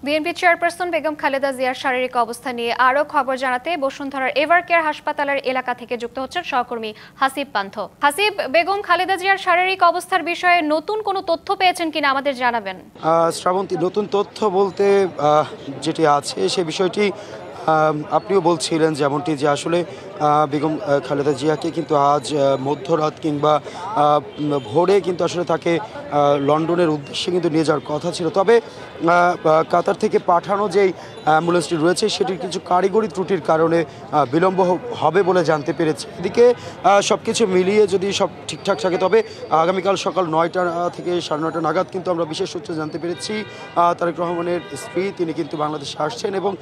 BNP chairperson Begum Khaleda জিয়ার শারীরিক অবস্থা নিয়ে আরও খবর জানাতে বসুন্ধরার এভারকেয়ার হাসপাতালের এলাকা থেকে যুক্ত হচ্ছেন সহকর্মী হাসিব পান্থ। হাসিব, বেগম খালেদা জিয়ার শারীরিক অবস্থার বিষয়ে নতুন কোনো তথ্য পেয়েছেন কিনা আমাদের জানাবেন। শ্রাবন্তী, নতুন তথ্য বলতে যেটি আছে সে বিষয়টি আপনিও বলছিলেন যেমনটি যে আসলে বেগম খালেদা জিয়াকে কিন্তু আজ মধ্যরাত কিংবা ভোরে কিন্তু আসলে তাকে লন্ডনের উদ্দেশ্যে কিন্তু নিয়ে যাওয়ার কথা ছিল। তবে কাতার থেকে পাঠানো যেই অ্যাম্বুলেন্সটি রয়েছে সেটির কিছু কারিগরি ত্রুটির কারণে বিলম্ব হবে বলে জানতে পেরেছি। এদিকে সব কিছু মিলিয়ে যদি সব ঠিকঠাক থাকে তবে আগামীকাল সকাল 9টা থেকে 9:30 নাগাদ কিন্তু আমরা বিশেষ সূত্রে জানতে পেরেছি তারেক রহমানের স্ত্রী তিনি কিন্তু বাংলাদেশে আসছেন এবং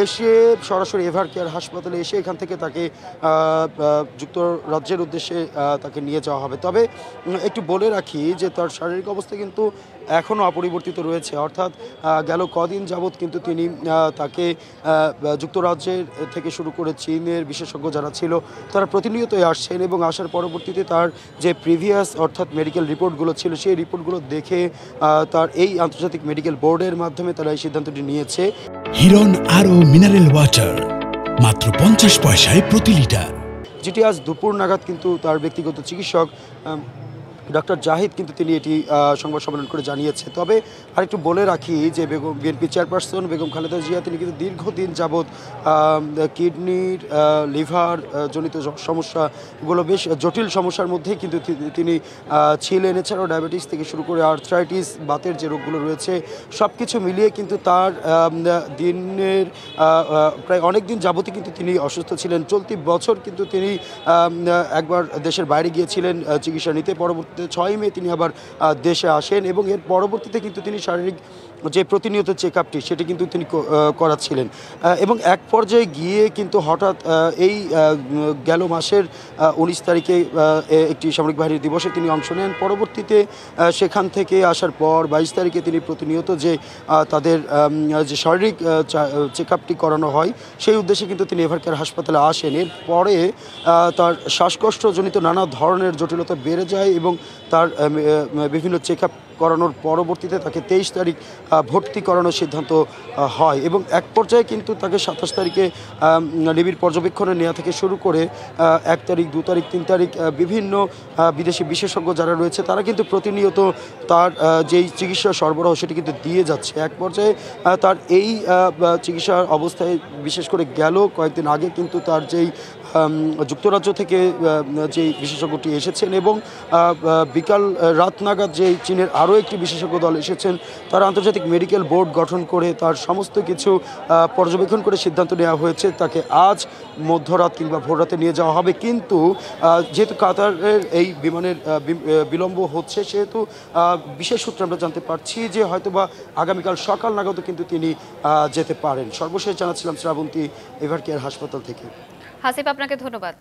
এসে সরাসরি এভারকেয়ার হাসপাতালে এসে এখান থেকে তাকে যুক্তরাজ্যের উদ্দেশ্যে তাকে নিয়ে যাওয়া হবে। তবে একটু বলে রাখি যে তার শারীরিক অবস্থা কিন্তু এখনও অপরিবর্তিত রয়েছে, অর্থাৎ গেল কদিন যাবৎ কিন্তু তিনি তাকে যুক্তরাজ্যের থেকে শুরু করে চীনের বিশেষজ্ঞ যারা ছিল তারা প্রতিনিয়তই আসছেন এবং আসার পরবর্তীতে তার যে প্রিভিয়াস অর্থাৎ মেডিকেল রিপোর্টগুলো ছিল সেই রিপোর্টগুলো দেখে তার এই আন্তর্জাতিক মেডিকেল বোর্ডের মাধ্যমে তারা এই সিদ্ধান্তটি নিয়েছে। হিরন আরও মিনারেল ওয়াটার মাত্র 50 পয়সায় প্রতি লিটার, যেটি আজ দুপুর নাগাদ কিন্তু তার ব্যক্তিগত চিকিৎসক ডক্টর জাহিদ কিন্তু তিনি এটি সংবাদ সম্মেলন করে জানিয়েছে। তবে আরেকটু বলে রাখি যে বিএনপি চেয়ারপারসন বেগম খালেদা জিয়া তিনি কিন্তু দীর্ঘদিন যাবৎ কিডনির লিভার জনিত সমস্যাগুলো বেশ জটিল সমস্যার মধ্যেই কিন্তু তিনি ছিলেন। এছাড়াও ডায়াবেটিস থেকে শুরু করে আর্থ্রাইটিস, বাতের যে রোগগুলো রয়েছে সব কিছু মিলিয়ে কিন্তু তার দিনের প্রায় অনেক দিন যাবতই কিন্তু তিনি অসুস্থ ছিলেন। চলতি বছর কিন্তু তিনি একবার দেশের বাইরে গিয়েছিলেন চিকিৎসা নিতে, পরবর্তী 6 মে তিনি আবার দেশে আসেন এবং এর পরবর্তীতে কিন্তু তিনি শারীরিক যে প্রতিনিয়ত চেক আপটি সেটি কিন্তু তিনি করাচ্ছিলেন এবং এক পর্যায়ে গিয়ে কিন্তু হঠাৎ এই গেল মাসের 19 তারিখে একটি সামরিক বাহিনী দিবসে তিনি অংশ নেন। পরবর্তীতে সেখান থেকে আসার পর 22 তারিখে তিনি প্রতিনিয়ত যে তাদের যে শারীরিক চেক আপটি করানো হয় সেই উদ্দেশ্যে কিন্তু তিনি এভারকেয়ার হাসপাতালে আসেন। এরপরে তার শ্বাসকষ্টজনিত নানা ধরনের জটিলতা বেড়ে যায় এবং তার বিভিন্ন চেক আপ করানোর পরবর্তীতে তাকে 23 তারিখ ভর্তি করানোর সিদ্ধান্ত হয় এবং এক পর্যায়ে কিন্তু তাকে 27 তারিখে নিবিড় পর্যবেক্ষণে নেওয়া থেকে শুরু করে 1 তারিখ, 2 তারিখ, 3 তারিখ বিভিন্ন বিদেশি বিশেষজ্ঞ যারা রয়েছে তারা কিন্তু প্রতিনিয়ত তার যেই চিকিৎসা সরবরাহ সেটি কিন্তু দিয়ে যাচ্ছে। এক পর্যায়ে তার এই চিকিৎসার অবস্থায় বিশেষ করে গেল কয়েকদিন আগে কিন্তু তার যেই যুক্তরাজ্য থেকে যেই বিশেষজ্ঞটি এসেছেন এবং বিকাল রাত নাগাদ যে চীনের আরও একটি বিশেষজ্ঞ দল এসেছেন তারা আন্তর্জাতিক মেডিকেল বোর্ড গঠন করে তার সমস্ত কিছু পর্যবেক্ষণ করে সিদ্ধান্ত নেওয়া হয়েছে তাকে আজ মধ্যরাত কিংবা ভোররাতে নিয়ে যাওয়া হবে। কিন্তু যেহেতু কাতারের এই বিমানের বিলম্ব হচ্ছে সেহেতু বিশেষ সূত্রে আমরা জানতে পারছি যে হয়তোবা আগামীকাল সকাল নাগাদও কিন্তু তিনি যেতে পারেন। সর্বশেষ জানাচ্ছিলাম শ্রাবন্তী, এভারকেয়ার হাসপাতাল থেকে। হাসিব, আপনাকে ধন্যবাদ।